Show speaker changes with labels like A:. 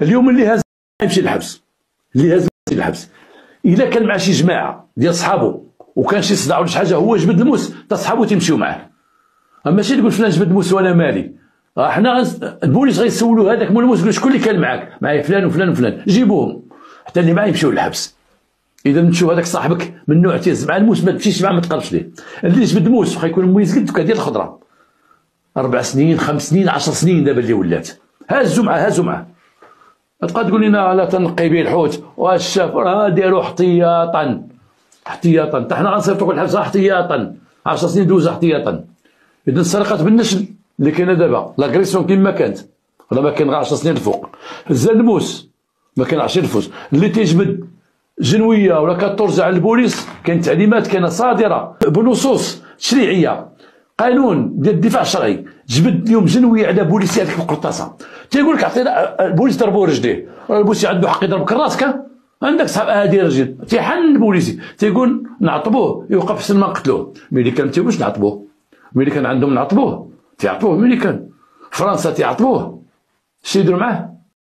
A: اليوم اللي هاز يمشي للحبس، اللي هاز يمشي للحبس. اذا كان مع شي جماعه ديال صحابو وكان شي صداع ولا شي حاجه هو جبد الموس تا صحابو تيمشيو معاه، اما ماشي تقول فلان جبد الموس وانا مالي. حنا البوليس غيسولوا هذاك مول الموس، يقول شكون اللي كان معاك؟ معايا فلان وفلان وفلان، جيبوهم حتى اللي معاه يمشيو للحبس. اذا تشوف هذاك صاحبك من نوع تيهز مع الموس ما تمشيش معاه، ما تقربش ليه. اللي جبد الموس واخا يكون مميز قد ديال الخضره 4 سنين 5 سنين 10 سنين دابا اللي ولات، هازوا معاه. تبقى تقول لنا لا تنقي به الحوت والشاف، راه ديروا احتياطا حتى حنا غنصيفطوك للحبس احتياطا، 10 سنين دوزها احتياطا. اذا السرقات بالنشل اللي كاينه دابا لاغريسيون كيما كانت، راه ما كاين غير 10 سنين الفوق. هز الموس ما كاين 10 الفوس اللي تيجبد جنويه ولا 14 على البوليس، كاين تعليمات كاينه صادره بنصوص تشريعيه، قانون ديال الدفاع الشرعي. جبد اليوم جنويه على بوليسي هذيك القرطاسه، تيقول لك عطينا البوليس ضربوا رجليه، البوليسي عنده حق يضربك راسك. عندك صحاب هادي رجل تيحن البوليسي تيقول نعطبوه يوقف حسن ما نقتلوه. ملي كان تيقولش نعطبوه، ملي كان عندهم نعطبوه تيعطبوه، ملي كان فرنسا تيعطبوه، شنو يديروا معاه؟